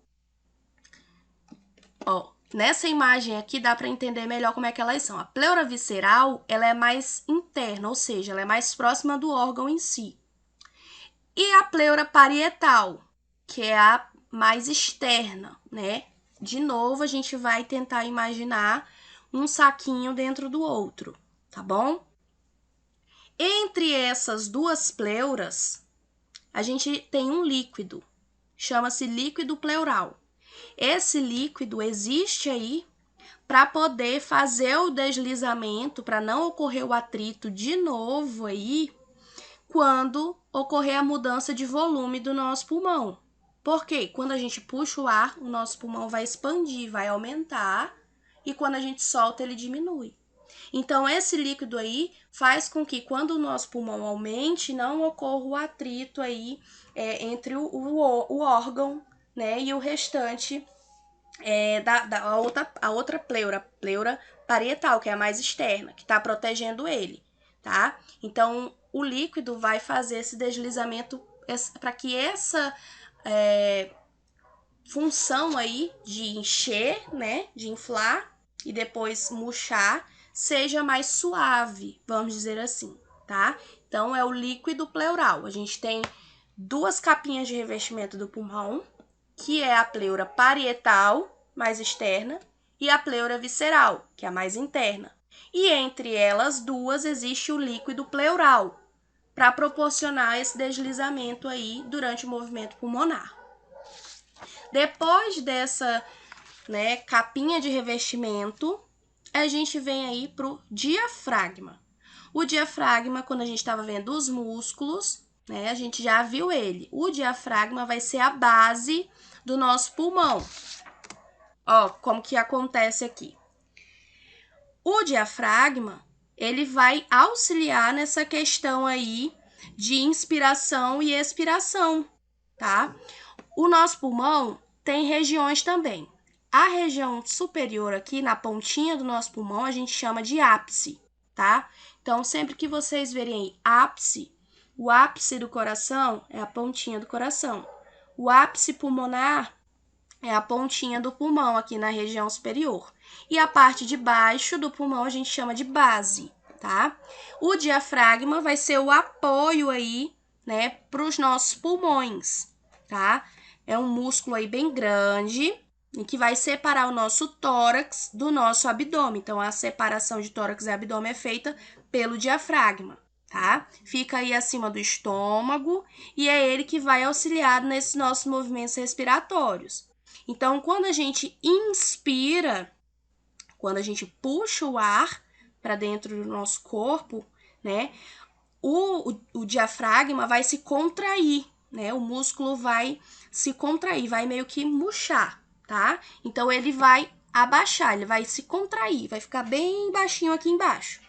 Ó, nessa imagem aqui dá para entender melhor como é que elas são. A pleura visceral, ela é mais interna, ou seja, ela é mais próxima do órgão em si. E a pleura parietal, que é a mais externa, né? De novo, a gente vai tentar imaginar um saquinho dentro do outro, tá bom? Entre essas 2 pleuras, a gente tem um líquido, chama-se líquido pleural. Esse líquido existe aí para poder fazer o deslizamento, para não ocorrer o atrito de novo aí, quando ocorrer a mudança de volume do nosso pulmão. Porque quando a gente puxa o ar, o nosso pulmão vai expandir, vai aumentar, e quando a gente solta, ele diminui. Então, esse líquido aí faz com que quando o nosso pulmão aumente, não ocorra o atrito aí entre o órgão, né, e o restante a outra pleura parietal, que é a mais externa, que está protegendo ele, tá? Então, o líquido vai fazer esse deslizamento para que essa função aí de encher, né, de inflar e depois murchar, seja mais suave, vamos dizer assim, tá? Então, é o líquido pleural. A gente tem 2 capinhas de revestimento do pulmão, que é a pleura parietal, mais externa, e a pleura visceral, que é a mais interna. E entre elas 2 existe o líquido pleural, para proporcionar esse deslizamento aí durante o movimento pulmonar. Depois dessa, né, capinha de revestimento, a gente vem aí para o diafragma. O diafragma, quando a gente estava vendo os músculos, né, a gente já viu ele. O diafragma vai ser a base do nosso pulmão. Ó, como que acontece aqui. O diafragma, ele vai auxiliar nessa questão aí de inspiração e expiração, tá? O nosso pulmão tem regiões também. A região superior aqui, na pontinha do nosso pulmão, a gente chama de ápice, tá? Então, sempre que vocês verem aí ápice, o ápice do coração é a pontinha do coração. O ápice pulmonar é a pontinha do pulmão aqui na região superior. E a parte de baixo do pulmão a gente chama de base, tá? O diafragma vai ser o apoio aí, né, para os nossos pulmões, tá? É um músculo aí bem grande e que vai separar o nosso tórax do nosso abdômen. Então, a separação de tórax e abdômen é feita pelo diafragma, tá? Fica aí acima do estômago e é ele que vai auxiliar nesses nossos movimentos respiratórios. Então, quando a gente inspira, quando a gente puxa o ar para dentro do nosso corpo, né, o diafragma vai se contrair, né, o músculo vai se contrair, vai meio que murchar, tá? Então, ele vai abaixar, ele vai se contrair, vai ficar bem baixinho aqui embaixo.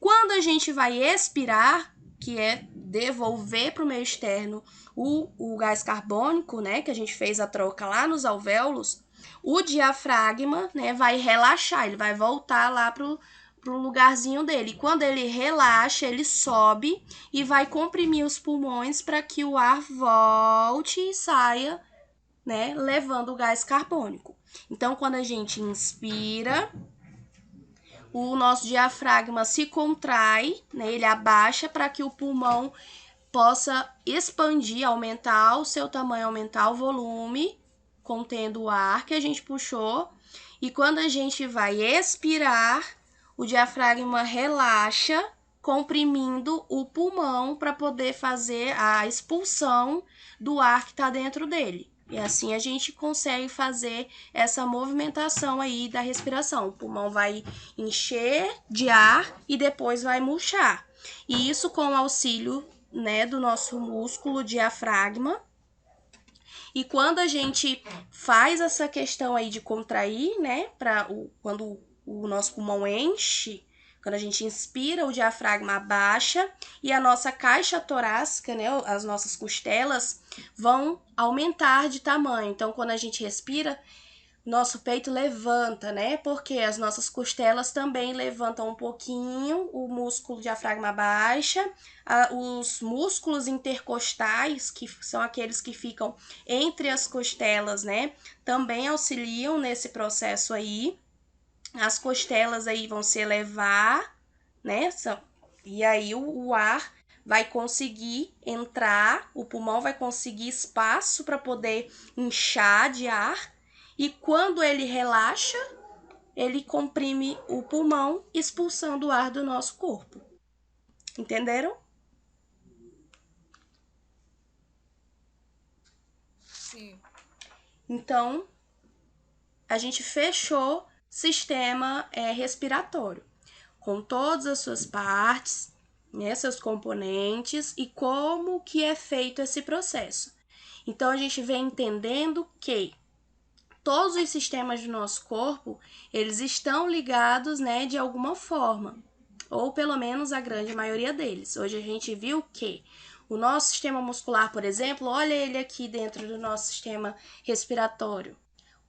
Quando a gente vai expirar, que é devolver para o meio externo o gás carbônico, né, que a gente fez a troca lá nos alvéolos, o diafragma, né, vai relaxar, ele vai voltar lá pro lugarzinho dele. E quando ele relaxa, ele sobe e vai comprimir os pulmões para que o ar volte e saia, né, levando o gás carbônico. Então, quando a gente inspira, o nosso diafragma se contrai, né, ele abaixa para que o pulmão possa expandir, aumentar o seu tamanho, aumentar o volume, contendo o ar que a gente puxou. E quando a gente vai expirar, o diafragma relaxa, comprimindo o pulmão para poder fazer a expulsão do ar que está dentro dele. E assim a gente consegue fazer essa movimentação aí da respiração. O pulmão vai encher de ar e depois vai murchar. E isso com o auxílio, né, do nosso músculo diafragma. E quando a gente faz essa questão aí de contrair, né, quando o nosso pulmão enche, quando a gente inspira, o diafragma abaixa e a nossa caixa torácica, né, as nossas costelas, vão aumentar de tamanho. Então, quando a gente respira, nosso peito levanta, né? Porque as nossas costelas também levantam um pouquinho, o músculo diafragma baixa, os músculos intercostais, que são aqueles que ficam entre as costelas, né? Também auxiliam nesse processo aí. As costelas aí vão se elevar, né? E aí o ar vai conseguir entrar, o pulmão vai conseguir espaço para poder inchar de ar. E quando ele relaxa, ele comprime o pulmão, expulsando o ar do nosso corpo. Entenderam?
Sim.
Então, a gente fechou sistema respiratório, com todas as suas partes, né, seus componentes e como que é feito esse processo. Então, a gente vem entendendo que todos os sistemas do nosso corpo, eles estão ligados, né, de alguma forma, ou pelo menos a grande maioria deles. Hoje a gente viu que o nosso sistema muscular, por exemplo, olha ele aqui dentro do nosso sistema respiratório.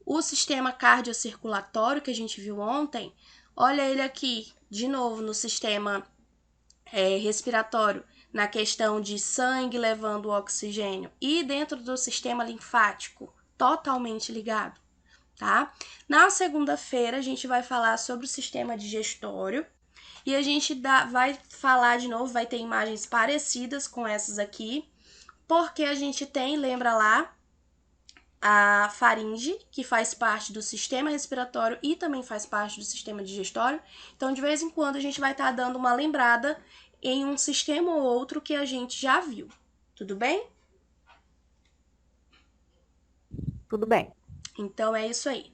O sistema cardiocirculatório que a gente viu ontem, olha ele aqui, de novo, no sistema respiratório, na questão de sangue levando o oxigênio, e dentro do sistema linfático, totalmente ligado. Tá? Na segunda-feira, a gente vai falar sobre o sistema digestório e a gente vai falar de novo, vai ter imagens parecidas com essas aqui, porque a gente tem, lembra lá, a faringe, que faz parte do sistema respiratório e também faz parte do sistema digestório. Então, de vez em quando, a gente vai estar dando uma lembrada em um sistema ou outro que a gente já viu. Tudo bem?
Tudo bem.
Então, é isso aí.